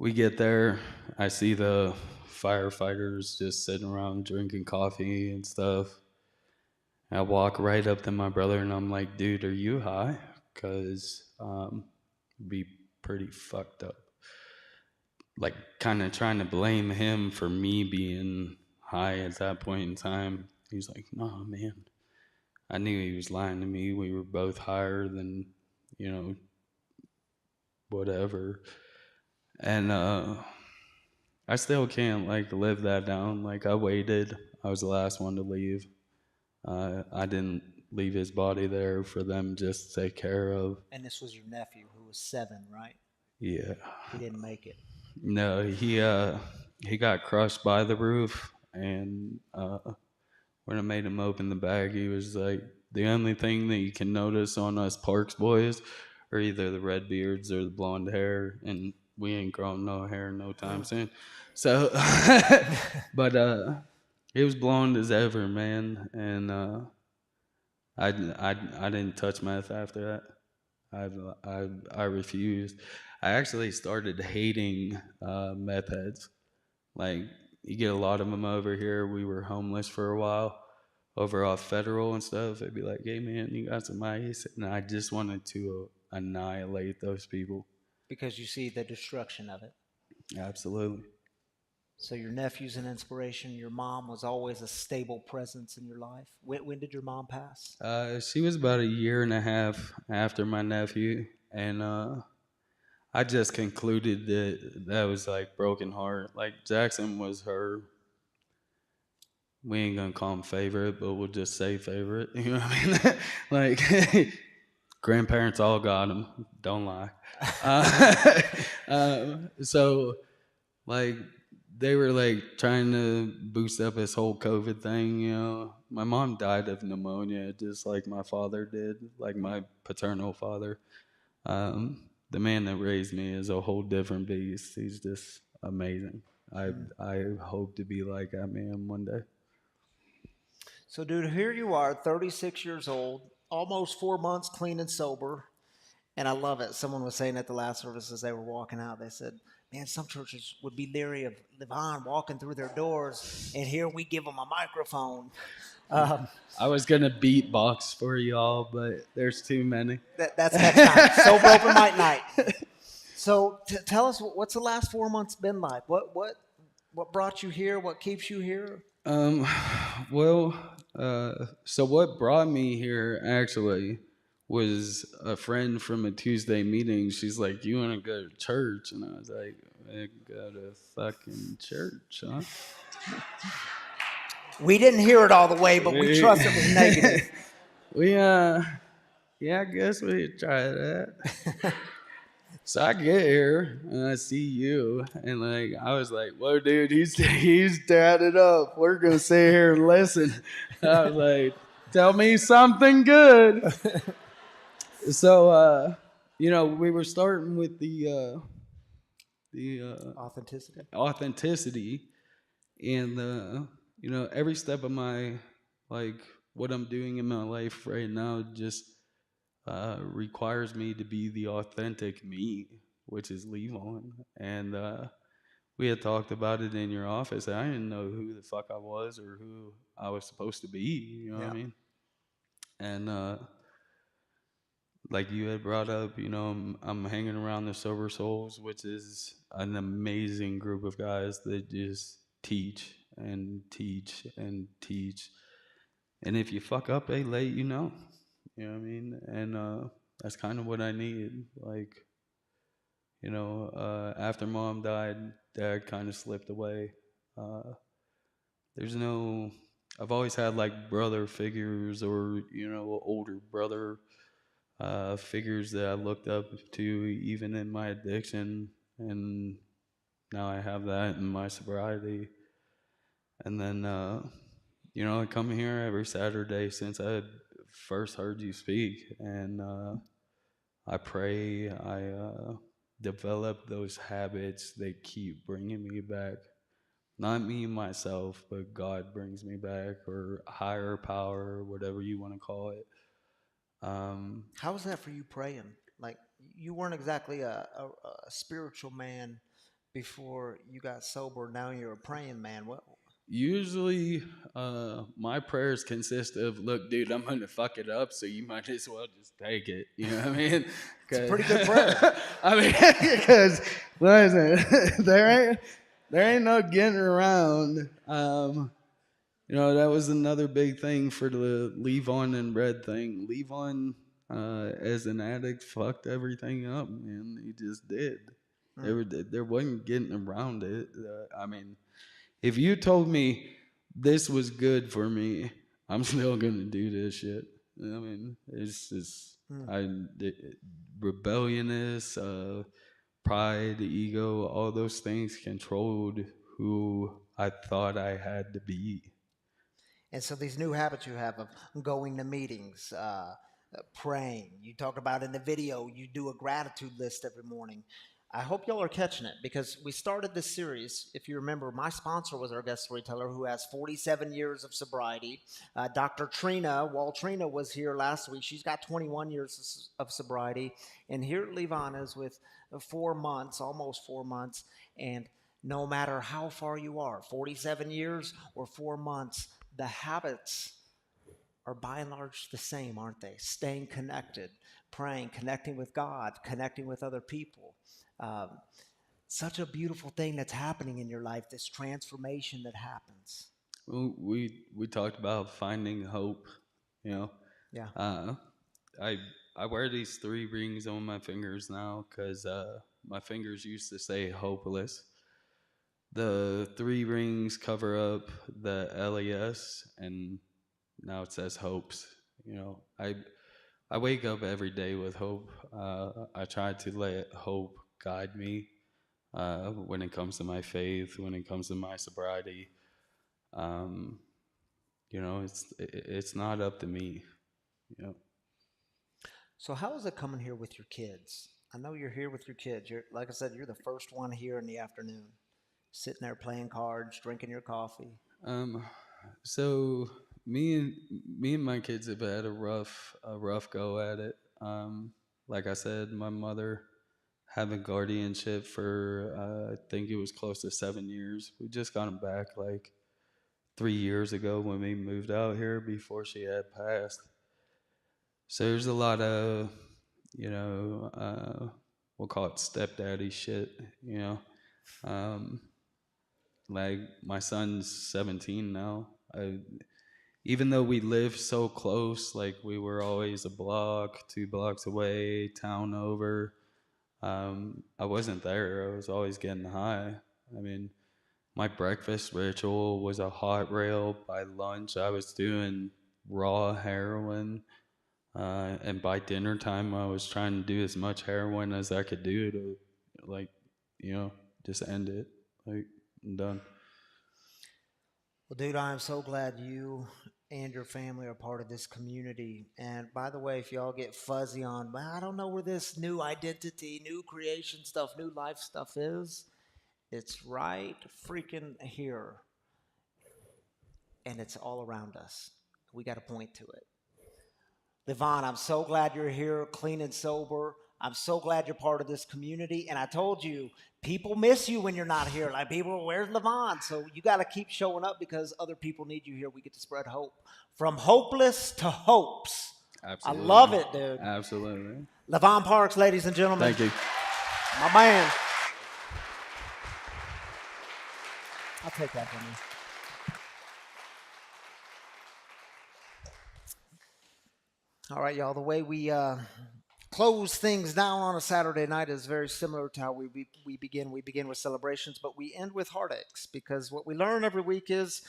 We get there. I see the firefighters just sitting around drinking coffee and stuff. I walk right up to my brother and I'm like, dude, are you high? Because be pretty fucked up. Like, kind of trying to blame him for me being high at that point in time. He's like, no, man. I knew he was lying to me. We were both higher than, whatever. And I still can't, live that down. Like, I waited. I was the last one to leave. I didn't leave his body there for them just to take care of. And this was your nephew who was 7, right? Yeah. He didn't make it. No, he got crushed by the roof, and when I made him open the bag, he was like, the only thing that you can notice on us Parks boys are either the red beards or the blonde hair, and we ain't growing no hair no time soon. So, but he was blonde as ever, man, and I didn't touch meth after that. I refused. I actually started hating meth heads. Like, you get a lot of them over here. We were homeless for a while over off Federal and stuff. They'd be like, hey, man, you got some ice? And I just wanted to annihilate those people. Because you see the destruction of it. Absolutely. So your nephew's an inspiration. Your mom was always a stable presence in your life. When did your mom pass? She was about a year and a half after my nephew. And I just concluded that was like broken heart. Like, Jackson was her, we ain't gonna call him favorite, but we'll just say favorite. You know what I mean? Like, grandparents all got him. Don't lie. So, like, they were like trying to boost up his whole COVID thing. You know, my mom died of pneumonia, just like my father did, like my paternal father. The man that raised me is a whole different beast. He's just amazing. I hope to be like that man one day. So, dude, here you are, 36 years old, almost 4 months clean and sober. And I love it. Someone was saying at the last service as they were walking out, they said, man, some churches would be leery of Leevon walking through their doors, and here we give them a microphone. I was going to beatbox for y'all, but there's too many. That's next time. Sober open mic night. So tell us, what's the last 4 months been like? What brought you here? What keeps you here? Well, so what brought me here actually was a friend from a Tuesday meeting. She's like, you want to go to church? And I was like, I go to fucking church, huh? We didn't hear it all the way, but we trust it was negative. Yeah, I guess we could try that. So I get here and I see you, and like I was like, "Whoa, dude, he's tatted up. We're gonna sit here and listen." I was like, "Tell me something good." So, we were starting with the authenticity, and every step of my what I'm doing in my life right now just requires me to be the authentic me, which is Leevon. And we had talked about it in your office. I didn't know who the fuck I was or who I was supposed to be. You know what I mean? And like you had brought up, I'm hanging around the Sober Souls, which is an amazing group of guys that just teach and teach and teach. And if you fuck up, they let you know. You know what I mean? And that's kind of what I need. Like, after mom died, dad kind of slipped away. I've always had like brother figures or, older brother figures that I looked up to even in my addiction. And now I have that in my sobriety. And then, I come here every Saturday since I first heard you speak, and I pray I develop those habits that keep bringing me back. Not me myself, but God brings me back, or higher power, whatever you want to call it. How was that for you praying? Like, you weren't exactly a spiritual man before you got sober. Now you're a praying man. What? Usually, my prayers consist of, look, dude, I'm going to fuck it up, so you might as well just take it. You know what I mean? It's a pretty good prayer. I mean, because, listen, there ain't no getting around. That was another big thing for the Leevon and Red thing. Leevon, as an addict, fucked everything up, man. He just did. There wasn't getting around it. If you told me this was good for me, I'm still gonna do this shit. I mean, it's just rebelliousness, pride, ego, all those things controlled who I thought I had to be. And so these new habits you have of going to meetings, praying. You talk about in the video, you do a gratitude list every morning. I hope y'all are catching it because we started this series. If you remember, my sponsor was our guest storyteller who has 47 years of sobriety. Dr. Trina, Trina was here last week. She's got 21 years of sobriety. And here Leevon is with 4 months, almost 4 months. And no matter how far you are, 47 years or 4 months, the habits are by and large the same, aren't they? Staying connected, praying, connecting with God, connecting with other people. Such a beautiful thing that's happening in your life, this transformation that happens. Well, we talked about finding hope, you know. Yeah. I wear these 3 rings on my fingers now because my fingers used to say hopeless. The 3 rings cover up the LES, and now it says hopes. You know, I wake up every day with hope. I try to let hope guide me when it comes to my faith, when it comes to my sobriety. You know, it's not up to me. You know. So how is it coming here with your kids? I know you're here with your kids. You're, like I said, you're the first one here in the afternoon, sitting there playing cards, drinking your coffee. So me and my kids have had a rough go at it. Like I said, my mother having guardianship for I think it was close to 7 years. We just got him back like 3 years ago when we moved out here before she had passed. So there's a lot of, you know, we'll call it stepdaddy shit, you know. Like my son's 17 now. Even though we live so close, like we were always a block, 2 blocks away, town over, I wasn't there. I was always getting high. I mean, my breakfast ritual was a hot rail. By lunch, I was doing raw heroin. And by dinner time, I was trying to do as much heroin as I could do to, like, you know, just end it. Like, I'm done. Well, dude, I am so glad you and your family are part of this community. And by the way, if y'all get fuzzy on, well, I don't know where this new identity, new creation stuff, new life stuff is, it's right freaking here. And it's all around us. We got to point to it. Leevon, I'm so glad you're here, clean and sober. I'm so glad you're part of this community. And I told you, people miss you when you're not here. Like, people, where's Leevon? So you got to keep showing up because other people need you here. We get to spread hope. From hopeless to hopes. Absolutely. I love it, dude. Absolutely. Leevon Parks, ladies and gentlemen. Thank you. My man. I'll take that from you. All right, y'all. The way we close things down on a Saturday night is very similar to how we begin. We begin with celebrations, but we end with heartaches because what we learn every week is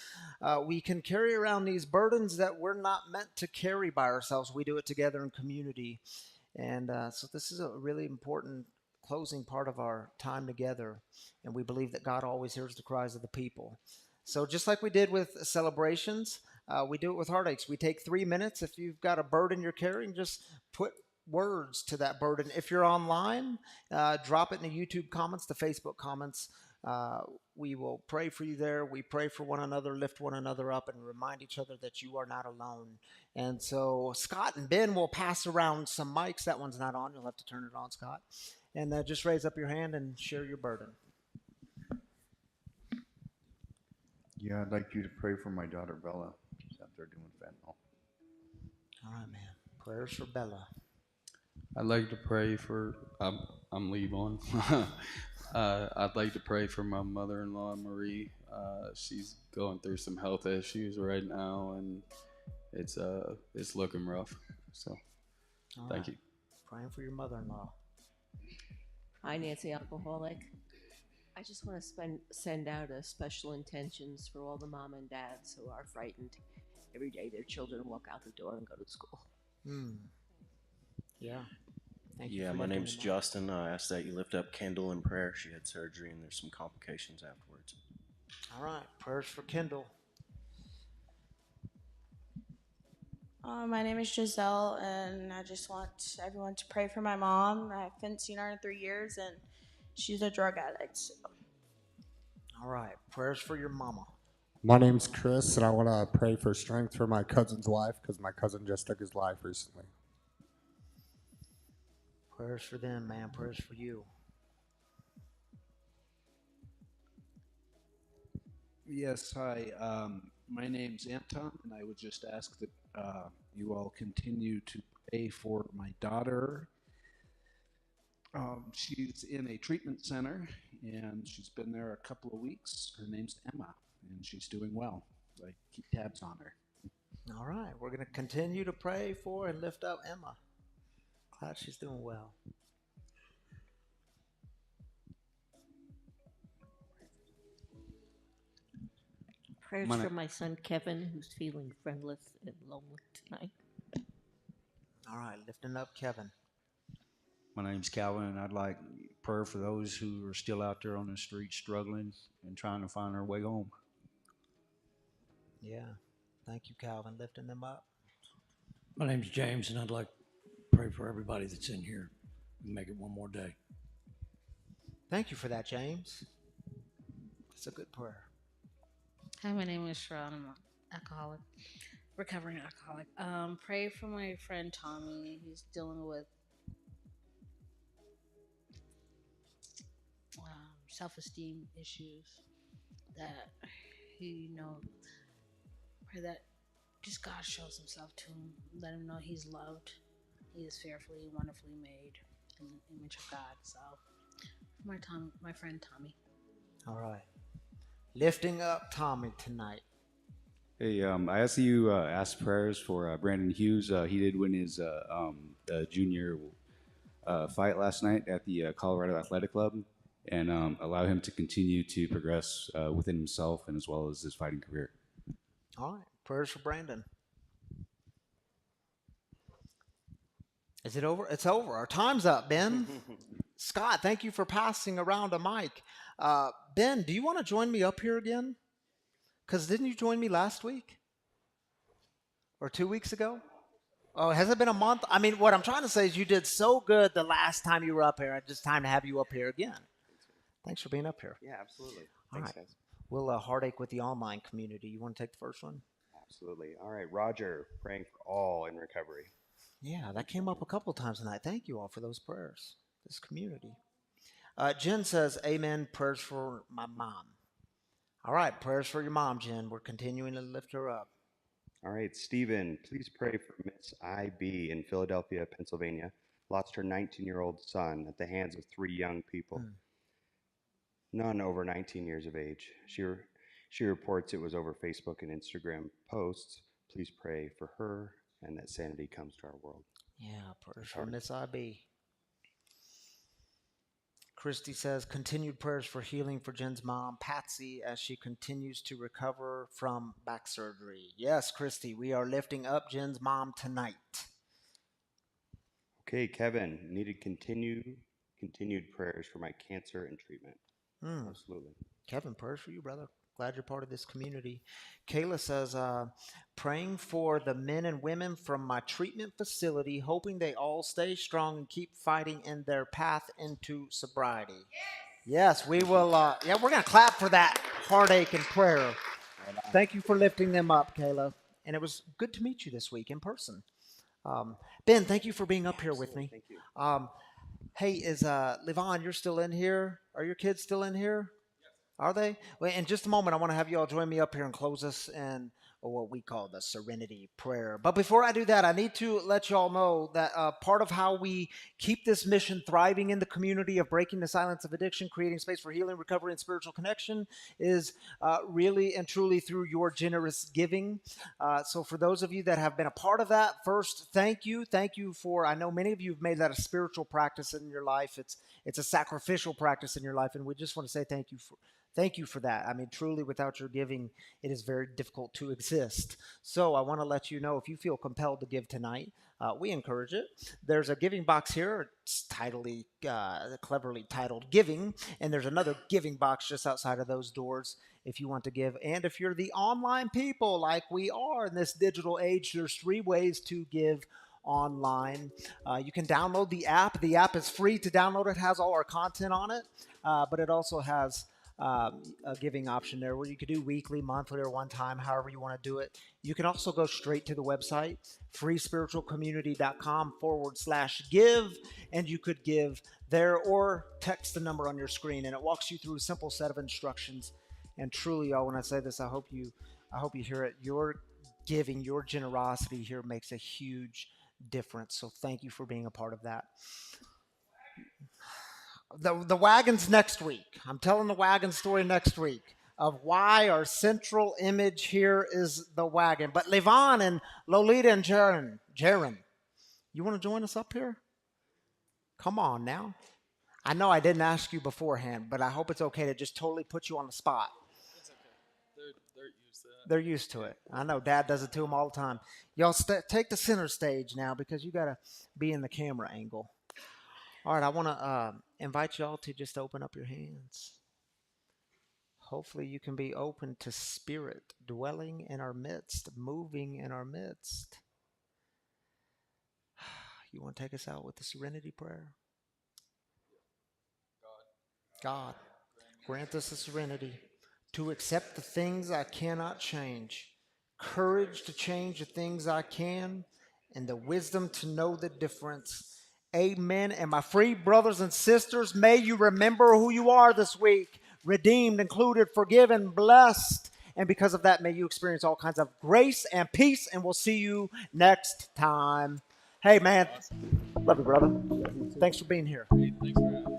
we can carry around these burdens that we're not meant to carry by ourselves. We do it together in community. And so this is a really important closing part of our time together. And we believe that God always hears the cries of the people. So just like we did with celebrations, we do it with heartaches. We take 3 minutes. If you've got a burden you're carrying, just put words to that burden. If you're online, drop it in the YouTube comments, the Facebook comments. We will pray for you there. We pray for one another, lift one another up, and remind each other that you are not alone. And so Scott and Ben will pass around some mics. That one's not on. You'll have to turn it on, Scott. And just raise up your hand and share your burden. Yeah, I'd like you to pray for my daughter, Bella. She's out there doing fentanyl. All right, man. Prayers for Bella. I'd like to pray for, I'm Leevon. I'd like to pray for my mother-in-law, Marie. She's going through some health issues right now, and it's looking rough. So, thank you. Praying for your mother-in-law. Hi, Nancy, alcoholic. I just want to send out a special intentions for all the mom and dads who are frightened every day their children walk out the door and go to school. Yeah. Thank you Yeah, for my lifting name's them up. Justin. I ask that you lift up Kendall in prayer. She had surgery and there's some complications afterwards. All right. Prayers for Kendall. My name is Giselle, and I just want everyone to pray for my mom. I haven't seen her in 3 years, and she's a drug addict. So. All right. Prayers for your mama. My name's Chris, and I want to pray for strength for my cousin's wife because my cousin just took his life recently. Prayers for them, man. Prayers for you. Yes, hi. My name's Anton, and I would just ask that you all continue to pray for my daughter. She's in a treatment center, and she's been there a couple of weeks. Her name's Emma, and she's doing well. So I keep tabs on her. All right. We're going to continue to pray for and lift up Emma. Glad she's doing well. Prayers for my son Kevin, who's feeling friendless and lonely tonight. All right. Lifting up Kevin. My name's Calvin, and I'd like prayer for those who are still out there on the street struggling and trying to find their way home. Yeah. Thank you, Calvin. Lifting them up. My name's James, and I'd like to pray for everybody that's in here and make it one more day. Thank you for that, James. That's a good prayer. Hi, my name is Sharon. I'm an alcoholic, recovering alcoholic. Pray for my friend Tommy. He's dealing with self-esteem issues that pray that just God shows himself to him. Let him know he's loved. He is fearfully and wonderfully made in the image of God. So, my friend Tommy. All right. Lifting up Tommy tonight. Hey, I asked you ask prayers for Brandon Hughes. He did win his junior fight last night at the Colorado Athletic Club, and allow him to continue to progress within himself and as well as his fighting career. All right. Prayers for Brandon. Is it over? It's over. Our time's up, Ben. Scott, thank you for passing around a mic. Ben, do you want to join me up here again? Because didn't you join me last week? Or 2 weeks ago? Oh, has it been a month? I mean, what I'm trying to say is you did so good the last time you were up here. It's just time to have you up here again. Thanks for being up here. Yeah, absolutely. All Thanks, right. guys. We'll heartache with the online community. You want to take the first one? Absolutely. All right, Roger, praying for all in recovery. Yeah, that came up a couple times tonight. Thank you all for those prayers. This community. Jen says, amen, prayers for my mom. All right, prayers for your mom, Jen. We're continuing to lift her up. All right, Stephen, please pray for Miss I.B. in Philadelphia, Pennsylvania. Lost her 19-year-old son at the hands of 3 young people. None over 19 years of age. She reports it was over Facebook and Instagram posts. Please pray for her and that sanity comes to our world. Yeah, prayers for Miss I.B. Christy says, continued prayers for healing for Jen's mom, Patsy, as she continues to recover from back surgery. Yes, Christy, we are lifting up Jen's mom tonight. Okay, Kevin, needed continued prayers for my cancer and treatment. Absolutely. Kevin, prayers for you, brother. Glad you're part of this community. Kayla says, praying for the men and women from my treatment facility, hoping they all stay strong and keep fighting in their path into sobriety. Yes, we will. We're going to clap for that heartache and prayer. Thank you for lifting them up, Kayla. And it was good to meet you this week in person. Ben, thank you for being up here with me. Thank you. Hey, is Leevon, you're still in here? Are your kids still in here? Are they? Well, in just a moment, I want to have you all join me up here and close us in what we call the Serenity Prayer. But before I do that, I need to let you all know that part of how we keep this mission thriving in the community of breaking the silence of addiction, creating space for healing, recovery, and spiritual connection is really and truly through your generous giving. So for those of you that have been a part of that, first, thank you. Thank you for, I know many of you have made that a spiritual practice in your life. It's a sacrificial practice in your life, and we just want to say thank you for that. I mean, truly, without your giving, it is very difficult to exist. So I want to let you know, if you feel compelled to give tonight, we encourage it. There's a giving box here. It's cleverly titled Giving, and there's another giving box just outside of those doors if you want to give. And if you're the online people like we are in this digital age, there's 3 ways to give online. You can download the app. The app is free to download. It has all our content on it, but it also has a giving option there where you could do weekly, monthly, or one time, however you want to do it. You can also go straight to the website, freespiritualcommunity.com/give, and you could give there or text the number on your screen, and it walks you through a simple set of instructions. And truly, y'all, when I say this, I hope you hear it. Your giving, your generosity here makes a huge difference. So thank you for being a part of that. The wagon's next week. I'm telling the wagon story next week of why our central image here is the wagon. But Leevon and Lolita and Jaron, you want to join us up here? Come on now. I know I didn't ask you beforehand, but I hope it's okay to just totally put you on the spot. It's okay. They're used to that. They're used to it. I know Dad does it to them all the time. Y'all take the center stage now because you got to be in the camera angle. All right, I want to invite y'all to just open up your hands. Hopefully you can be open to Spirit dwelling in our midst, moving in our midst. You want to take us out with the serenity prayer? God, grant us the serenity to accept the things I cannot change, courage to change the things I can, and the wisdom to know the difference. Amen. And my free brothers and sisters, may you remember who you are this week. Redeemed, included, forgiven, blessed. And because of that, may you experience all kinds of grace and peace. And we'll see you next time. Hey, man. Awesome. Love you, brother. Thanks for being here. Hey, thanks for having me.